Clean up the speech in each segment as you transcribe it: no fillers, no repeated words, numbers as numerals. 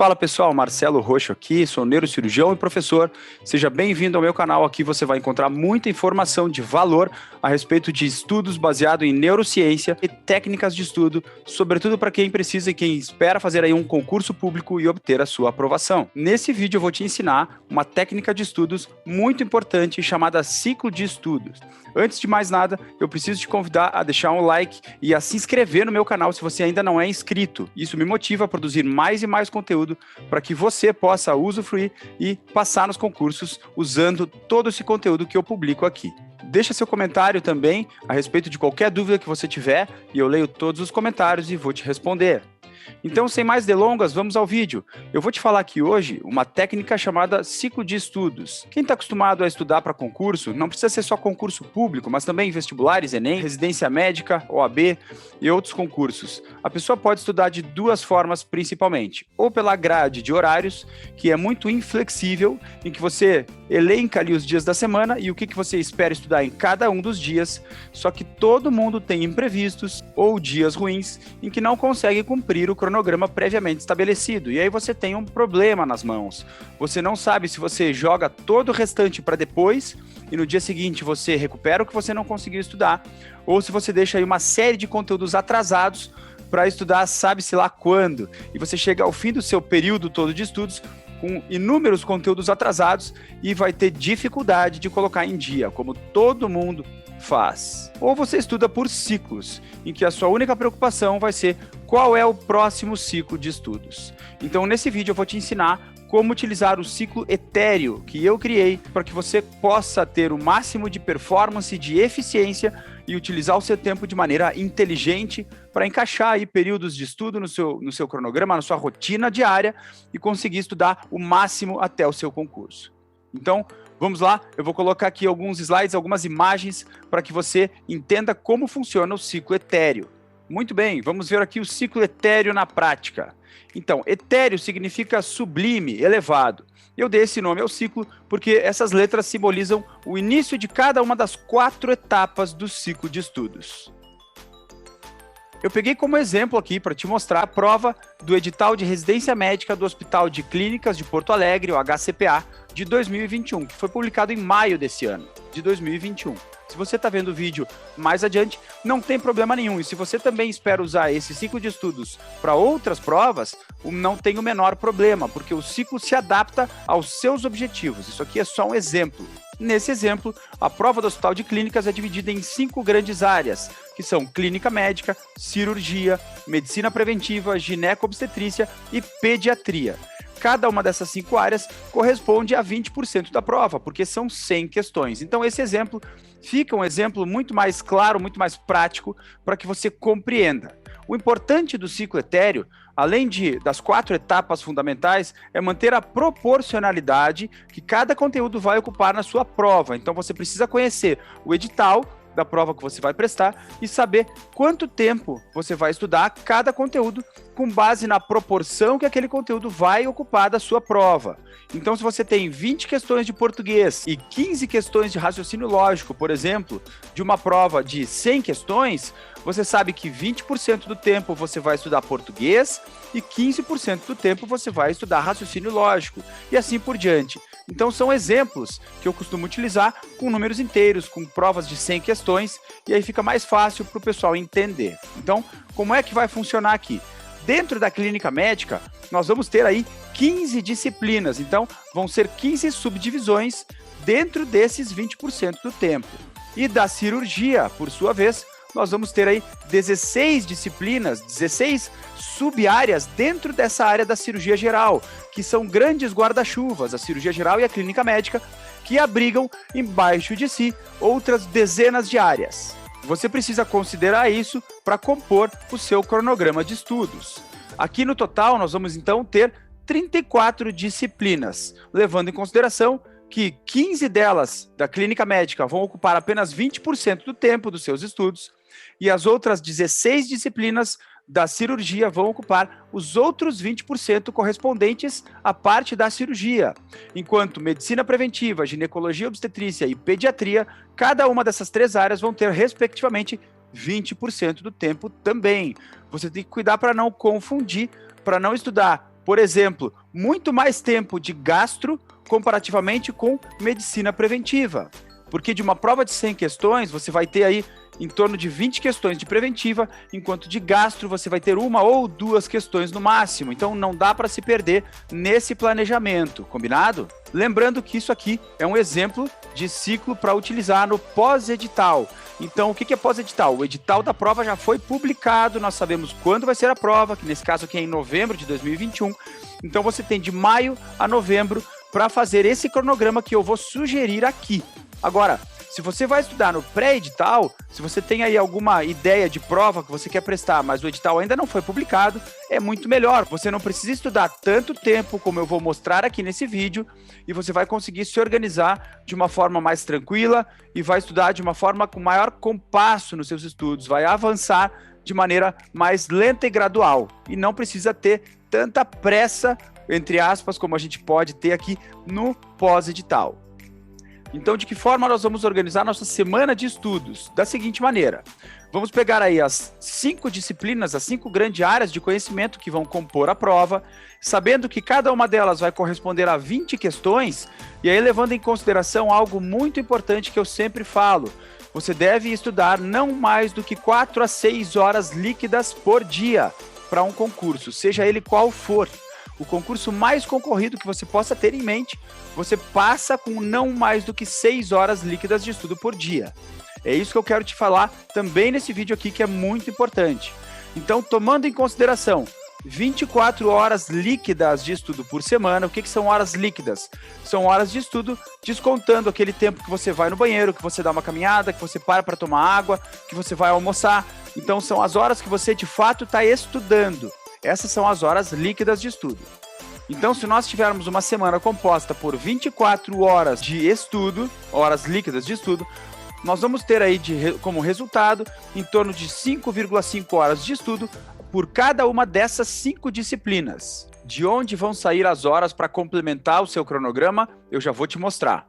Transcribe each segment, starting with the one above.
Fala pessoal, Marcelo Roxo aqui, sou neurocirurgião e professor. Seja bem-vindo ao meu canal. Aqui você vai encontrar muita informação de valor a respeito de estudos baseados em neurociência e técnicas de estudo, sobretudo para quem precisa e quem espera fazer aí um concurso público e obter a sua aprovação. Nesse vídeo eu vou te ensinar uma técnica de estudos muito importante chamada ciclo de estudos. Antes de mais nada, eu preciso te convidar a deixar um like e a se inscrever no meu canal se você ainda não é inscrito. Isso me motiva a produzir mais e mais conteúdo para que você possa usufruir e passar nos concursos usando todo esse conteúdo que eu publico aqui. Deixa seu comentário também a respeito de qualquer dúvida que você tiver e eu leio todos os comentários e vou te responder. Então, sem mais delongas, vamos ao vídeo. Eu vou te falar aqui hoje uma técnica chamada ciclo de estudos. Quem está acostumado a estudar para concurso, não precisa ser só concurso público, mas também vestibulares, Enem, residência médica, OAB e outros concursos. A pessoa pode estudar de duas formas principalmente, ou pela grade de horários, que é muito inflexível, em que você elenca ali os dias da semana e o que você espera estudar em cada um dos dias, só que todo mundo tem imprevistos ou dias ruins em que não consegue cumprir o cronograma previamente estabelecido, e aí você tem um problema nas mãos. Você não sabe se você joga todo o restante para depois e no dia seguinte você recupera o que você não conseguiu estudar, ou se você deixa aí uma série de conteúdos atrasados para estudar sabe-se lá quando, e você chega ao fim do seu período todo de estudos com inúmeros conteúdos atrasados e vai ter dificuldade de colocar em dia, como todo mundo faz. Ou você estuda por ciclos, em que a sua única preocupação vai ser qual é o próximo ciclo de estudos. Então, nesse vídeo eu vou te ensinar como utilizar o ciclo etéreo que eu criei para que você possa ter o máximo de performance, de eficiência e utilizar o seu tempo de maneira inteligente para encaixar aí períodos de estudo no seu cronograma, na sua rotina diária e conseguir estudar o máximo até o seu concurso. Então, vamos lá, eu vou colocar aqui alguns slides, algumas imagens para que você entenda como funciona o ciclo etéreo. Muito bem, vamos ver aqui o ciclo etéreo na prática. Então, etéreo significa sublime, elevado. Eu dei esse nome ao ciclo porque essas letras simbolizam o início de cada uma das 4 etapas do ciclo de estudos. Eu peguei como exemplo aqui para te mostrar a prova do edital de residência médica do Hospital de Clínicas de Porto Alegre, o HCPA, de 2021, que foi publicado em maio desse ano, de 2021. Se você está vendo o vídeo mais adiante, não tem problema nenhum. E se você também espera usar esse ciclo de estudos para outras provas, não tem o menor problema, porque o ciclo se adapta aos seus objetivos. Isso aqui é só um exemplo. Nesse exemplo, a prova do Hospital de Clínicas é dividida em 5 grandes áreas, que são clínica médica, cirurgia, medicina preventiva, gineco-obstetrícia e pediatria. Cada uma dessas 5 áreas corresponde a 20% da prova, porque são 100 questões. Então, esse exemplo fica um exemplo muito mais claro, muito mais prático, para que você compreenda. O importante do ciclo etéreo, além das 4 etapas fundamentais, é manter a proporcionalidade que cada conteúdo vai ocupar na sua prova. Então, você precisa conhecer o edital da prova que você vai prestar e saber quanto tempo você vai estudar cada conteúdo com base na proporção que aquele conteúdo vai ocupar da sua prova. Então, se você tem 20 questões de português e 15 questões de raciocínio lógico, por exemplo, de uma prova de 100 questões, você sabe que 20% do tempo você vai estudar português e 15% do tempo você vai estudar raciocínio lógico, e assim por diante. Então, são exemplos que eu costumo utilizar com números inteiros, com provas de 100 questões, e aí fica mais fácil para o pessoal entender. Então, como é que vai funcionar aqui? Dentro da clínica médica, nós vamos ter aí 15 disciplinas, então vão ser 15 subdivisões dentro desses 20% do tempo. E da cirurgia, por sua vez, nós vamos ter aí 16 disciplinas, 16 sub-áreas dentro dessa área da cirurgia geral, que são grandes guarda-chuvas, a cirurgia geral e a clínica médica, que abrigam embaixo de si outras dezenas de áreas. Você precisa considerar isso para compor o seu cronograma de estudos. Aqui no total, nós vamos então ter 34 disciplinas, levando em consideração que 15 delas da clínica médica vão ocupar apenas 20% do tempo dos seus estudos e as outras 16 disciplinas da cirurgia vão ocupar os outros 20% correspondentes à parte da cirurgia, enquanto medicina preventiva, ginecologia, obstetrícia e pediatria, cada uma dessas 3 áreas vão ter, respectivamente, 20% do tempo também. Você tem que cuidar para não confundir, para não estudar Por exemplo, muito mais tempo de gastro comparativamente com medicina preventiva. Porque de uma prova de 100 questões, você vai ter aí em torno de 20 questões de preventiva, enquanto de gastro você vai ter 1 ou 2 questões no máximo. Então não dá para se perder nesse planejamento, combinado? Lembrando que isso aqui é um exemplo de ciclo para utilizar no pós-edital. Então, o que é pós-edital? O edital da prova já foi publicado, nós sabemos quando vai ser a prova, que nesse caso aqui é em novembro de 2021. Então, você tem de maio a novembro para fazer esse cronograma que eu vou sugerir aqui. Agora, se você vai estudar no pré-edital, se você tem aí alguma ideia de prova que você quer prestar, mas o edital ainda não foi publicado, é muito melhor. Você não precisa estudar tanto tempo como eu vou mostrar aqui nesse vídeo e você vai conseguir se organizar de uma forma mais tranquila e vai estudar de uma forma com maior compasso nos seus estudos, vai avançar de maneira mais lenta e gradual e não precisa ter tanta pressa, entre aspas, como a gente pode ter aqui no pós-edital. Então, de que forma nós vamos organizar nossa semana de estudos? Da seguinte maneira, vamos pegar aí as 5 disciplinas, as 5 grandes áreas de conhecimento que vão compor a prova, sabendo que cada uma delas vai corresponder a 20 questões, e aí levando em consideração algo muito importante que eu sempre falo, você deve estudar não mais do que 4 a 6 horas líquidas por dia para um concurso, seja ele qual for. O concurso mais concorrido que você possa ter em mente, você passa com não mais do que 6 horas líquidas de estudo por dia. É isso que eu quero te falar também nesse vídeo aqui, que é muito importante. Então, tomando em consideração 24 horas líquidas de estudo por semana, o que são horas líquidas? São horas de estudo descontando aquele tempo que você vai no banheiro, que você dá uma caminhada, que você para tomar água, que você vai almoçar. Então, são as horas que você de fato está estudando. Essas são as horas líquidas de estudo. Então, se nós tivermos uma semana composta por 24 horas de estudo, horas líquidas de estudo, nós vamos ter aí como resultado em torno de 5,5 horas de estudo por cada uma dessas 5 disciplinas. De onde vão sair as horas para complementar o seu cronograma, eu já vou te mostrar.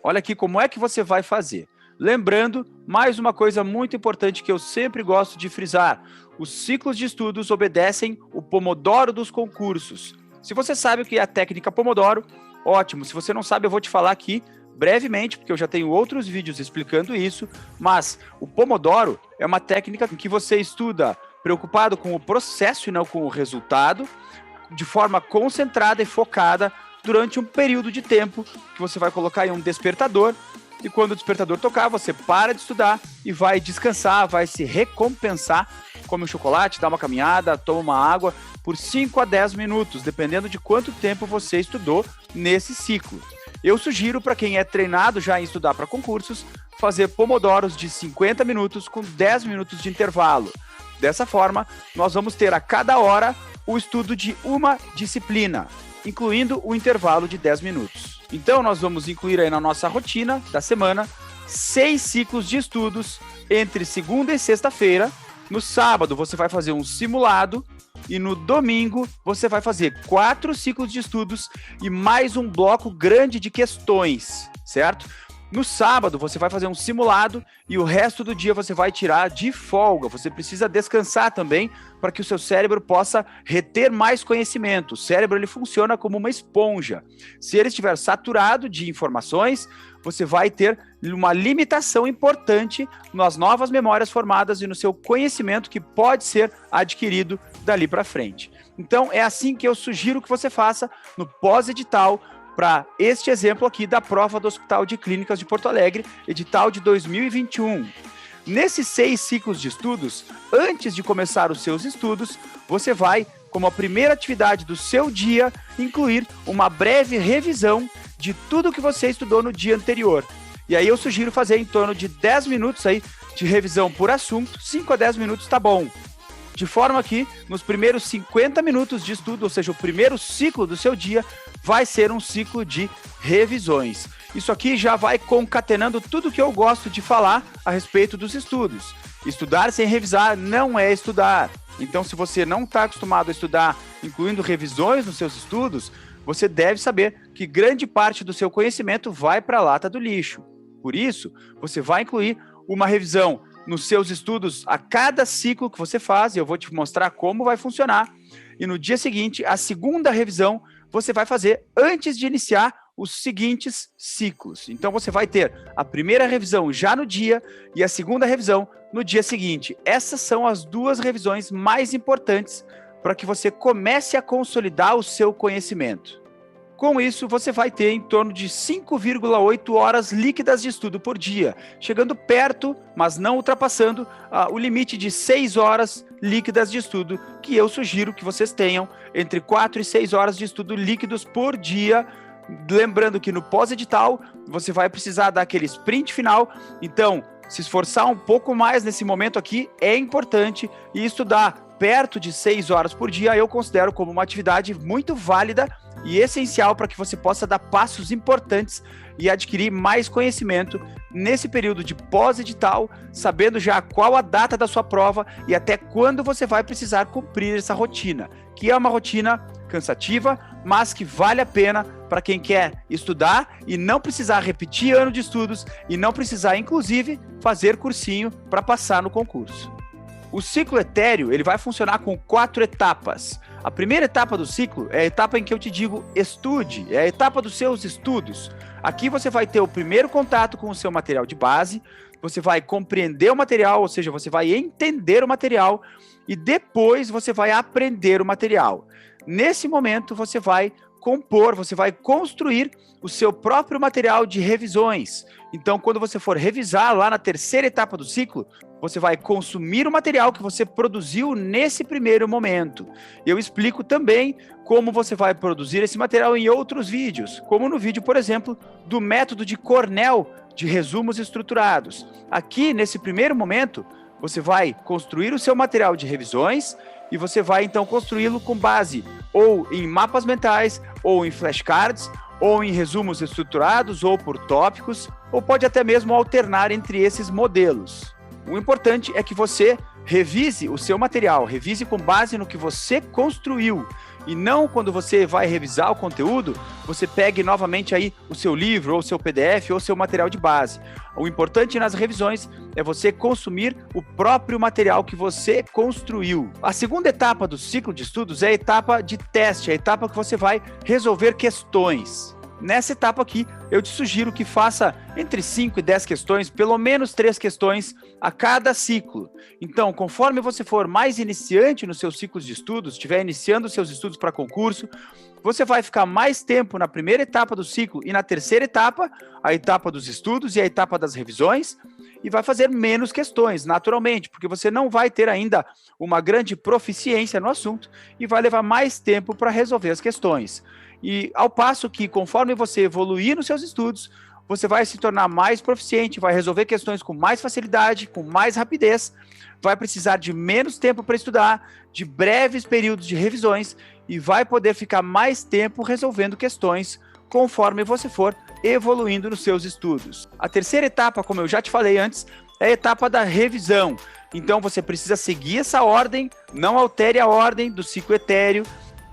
Olha aqui como é que você vai fazer. Lembrando, mais uma coisa muito importante que eu sempre gosto de frisar, os ciclos de estudos obedecem o Pomodoro dos concursos. Se você sabe o que é a técnica Pomodoro, ótimo. Se você não sabe, eu vou te falar aqui brevemente, porque eu já tenho outros vídeos explicando isso, mas o Pomodoro é uma técnica em que você estuda preocupado com o processo e não com o resultado, de forma concentrada e focada durante um período de tempo que você vai colocar em um despertador. E quando o despertador tocar, você para de estudar e vai descansar, vai se recompensar, come um chocolate, dá uma caminhada, toma uma água, por 5 a 10 minutos, dependendo de quanto tempo você estudou nesse ciclo. Eu sugiro para quem é treinado já em estudar para concursos, fazer pomodoros de 50 minutos com 10 minutos de intervalo. Dessa forma, nós vamos ter a cada hora o estudo de uma disciplina, incluindo o intervalo de 10 minutos. Então, nós vamos incluir aí na nossa rotina da semana 6 ciclos de estudos entre segunda e sexta-feira. No sábado, você vai fazer um simulado e no domingo, você vai fazer 4 ciclos de estudos e mais um bloco grande de questões, certo? No sábado, você vai fazer um simulado e o resto do dia você vai tirar de folga. Você precisa descansar também para que o seu cérebro possa reter mais conhecimento. O cérebro ele funciona como uma esponja. Se ele estiver saturado de informações, você vai ter uma limitação importante nas novas memórias formadas e no seu conhecimento que pode ser adquirido dali para frente. Então, é assim que eu sugiro que você faça no pós-edital, para este exemplo aqui da prova do Hospital de Clínicas de Porto Alegre, edital de 2021. Nesses 6 ciclos de estudos, antes de começar os seus estudos, você vai, como a primeira atividade do seu dia, incluir uma breve revisão de tudo que você estudou no dia anterior. E aí eu sugiro fazer em torno de 10 minutos aí de revisão por assunto, 5 a 10 minutos tá bom. De forma que, nos primeiros 50 minutos de estudo, ou seja, o primeiro ciclo do seu dia, vai ser um ciclo de revisões. Isso aqui já vai concatenando tudo que eu gosto de falar a respeito dos estudos. Estudar sem revisar não é estudar. Então, se você não está acostumado a estudar, incluindo revisões nos seus estudos, você deve saber que grande parte do seu conhecimento vai para a lata do lixo. Por isso, você vai incluir uma revisão nos seus estudos a cada ciclo que você faz, e eu vou te mostrar como vai funcionar. e no dia seguinte, a segunda revisão, você vai fazer antes de iniciar os seguintes ciclos. Então, você vai ter a primeira revisão já no dia e a segunda revisão no dia seguinte. Essas são as duas revisões mais importantes para que você comece a consolidar o seu conhecimento. Com isso, você vai ter em torno de 5,8 horas líquidas de estudo por dia, chegando perto, mas não ultrapassando, o limite de 6 horas líquidas de estudo, que eu sugiro que vocês tenham entre 4 e 6 horas de estudo líquidos por dia. Lembrando que no pós-edital, você vai precisar dar aquele sprint final, então se esforçar um pouco mais nesse momento aqui é importante, e estudar perto de 6 horas por dia eu considero como uma atividade muito válida e essencial para que você possa dar passos importantes e adquirir mais conhecimento nesse período de pós-edital, sabendo já qual a data da sua prova e até quando você vai precisar cumprir essa rotina, que é uma rotina cansativa, mas que vale a pena para quem quer estudar e não precisar repetir ano de estudos e não precisar, inclusive, fazer cursinho para passar no concurso. O ciclo etéreo ele vai funcionar com 4 etapas. A primeira etapa do ciclo é a etapa em que eu te digo estude, é a etapa dos seus estudos. Aqui você vai ter o primeiro contato com o seu material de base, você vai compreender o material, ou seja, você vai entender o material e depois você vai aprender o material. Nesse momento você vai compor, você vai construir o seu próprio material de revisões. Então, quando você for revisar lá na terceira etapa do ciclo, você vai consumir o material que você produziu nesse primeiro momento. Eu explico também como você vai produzir esse material em outros vídeos, como no vídeo, por exemplo, do método de Cornell de resumos estruturados. Aqui, nesse primeiro momento, você vai construir o seu material de revisões e você vai, então, construí-lo com base ou em mapas mentais, ou em flashcards, ou em resumos estruturados, ou por tópicos, ou pode até mesmo alternar entre esses modelos. O importante é que você revise o seu material, revise com base no que você construiu, e não quando você vai revisar o conteúdo, você pegue novamente aí o seu livro, ou o seu PDF, ou o seu material de base. O importante nas revisões é você consumir o próprio material que você construiu. A segunda etapa do ciclo de estudos é a etapa de teste, a etapa que você vai resolver questões. Nessa etapa aqui, eu te sugiro que faça entre 5 e 10 questões, pelo menos 3 questões a cada ciclo. Então, conforme você for mais iniciante nos seus ciclos de estudos, estiver iniciando os seus estudos para concurso, você vai ficar mais tempo na primeira etapa do ciclo e na terceira etapa, a etapa dos estudos e a etapa das revisões, e vai fazer menos questões, naturalmente, porque você não vai ter ainda uma grande proficiência no assunto e vai levar mais tempo para resolver as questões. E ao passo que, conforme você evoluir nos seus estudos, você vai se tornar mais proficiente, vai resolver questões com mais facilidade, com mais rapidez, vai precisar de menos tempo para estudar, de breves períodos de revisões e vai poder ficar mais tempo resolvendo questões conforme você for evoluindo nos seus estudos. A terceira etapa, como eu já te falei antes, é a etapa da revisão. Então você precisa seguir essa ordem, não altere a ordem do ciclo etéreo,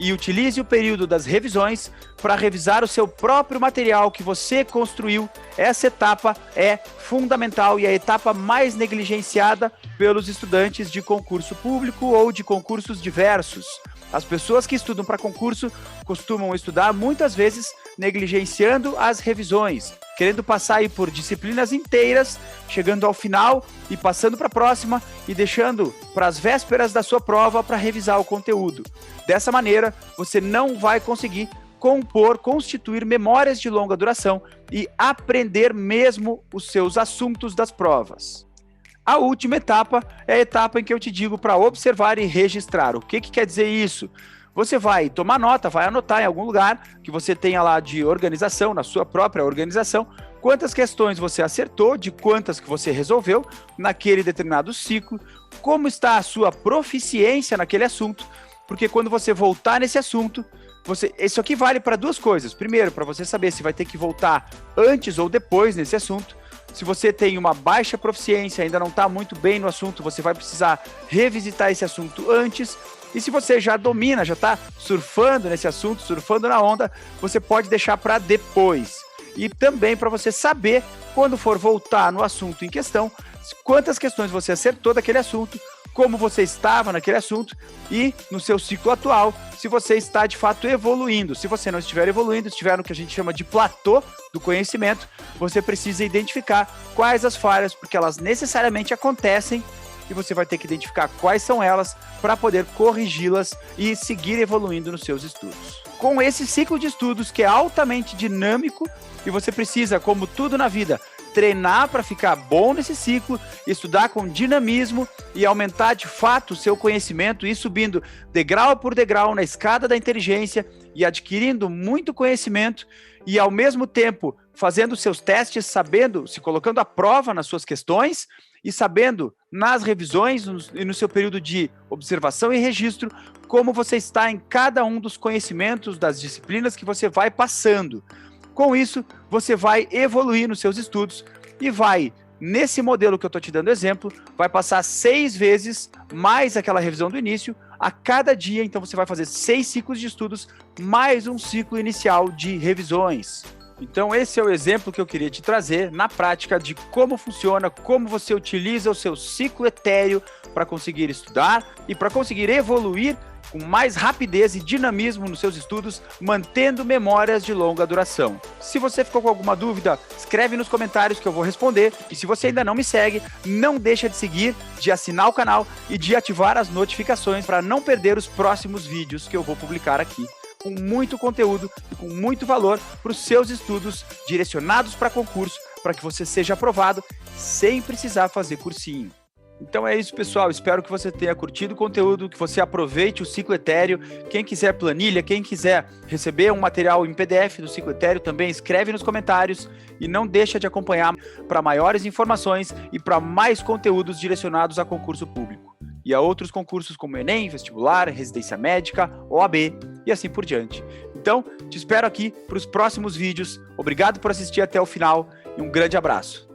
e utilize o período das revisões para revisar o seu próprio material que você construiu. Essa etapa é fundamental e é a etapa mais negligenciada pelos estudantes de concurso público ou de concursos diversos. As pessoas que estudam para concurso costumam estudar muitas vezes negligenciando as revisões, querendo passar aí por disciplinas inteiras, chegando ao final e passando para a próxima e deixando para as vésperas da sua prova para revisar o conteúdo. Dessa maneira, você não vai conseguir constituir memórias de longa duração e aprender mesmo os seus assuntos das provas. A última etapa é a etapa em que eu te digo para observar e registrar. O que quer dizer isso? Você vai tomar nota, vai anotar em algum lugar que você tenha lá de organização, na sua própria organização, quantas questões você acertou, de quantas que você resolveu naquele determinado ciclo, como está a sua proficiência naquele assunto, porque quando você voltar nesse assunto, isso aqui vale para duas coisas. Primeiro, para você saber se vai ter que voltar antes ou depois nesse assunto. Se você tem uma baixa proficiência, ainda não está muito bem no assunto, você vai precisar revisitar esse assunto antes. E se você já domina, já está surfando nesse assunto, surfando na onda, você pode deixar para depois. E também para você saber, quando for voltar no assunto em questão, quantas questões você acertou daquele assunto, como você estava naquele assunto e no seu ciclo atual, se você está de fato evoluindo. Se você não estiver evoluindo, estiver no que a gente chama de platô do conhecimento, você precisa identificar quais as falhas, porque elas necessariamente acontecem e você vai ter que identificar quais são elas para poder corrigi-las e seguir evoluindo nos seus estudos. Com esse ciclo de estudos que é altamente dinâmico e você precisa, como tudo na vida, treinar para ficar bom nesse ciclo, estudar com dinamismo e aumentar de fato o seu conhecimento, ir subindo degrau por degrau na escada da inteligência e adquirindo muito conhecimento e ao mesmo tempo fazendo seus testes, sabendo, se colocando à prova nas suas questões e sabendo nas revisões e no seu período de observação e registro como você está em cada um dos conhecimentos das disciplinas que você vai passando. Com isso, você vai evoluir nos seus estudos e vai, nesse modelo que eu estou te dando exemplo, vai passar 6 vezes mais aquela revisão do início a cada dia. Então, você vai fazer 6 ciclos de estudos mais um ciclo inicial de revisões. Então, esse é o exemplo que eu queria te trazer na prática de como funciona, como você utiliza o seu ciclo etéreo para conseguir estudar e para conseguir evoluir com mais rapidez e dinamismo nos seus estudos, mantendo memórias de longa duração. Se você ficou com alguma dúvida, escreve nos comentários que eu vou responder. E se você ainda não me segue, não deixa de seguir, de assinar o canal e de ativar as notificações para não perder os próximos vídeos que eu vou publicar aqui, com muito conteúdo e com muito valor para os seus estudos direcionados para concurso, para que você seja aprovado sem precisar fazer cursinho. Então é isso, pessoal. Espero que você tenha curtido o conteúdo, que você aproveite o ciclo etéreo. Quem quiser planilha, quem quiser receber um material em PDF do ciclo etéreo, também escreve nos comentários e não deixa de acompanhar para maiores informações e para mais conteúdos direcionados a concurso público e a outros concursos como Enem, vestibular, residência médica, OAB e assim por diante. Então, te espero aqui para os próximos vídeos. Obrigado por assistir até o final e um grande abraço.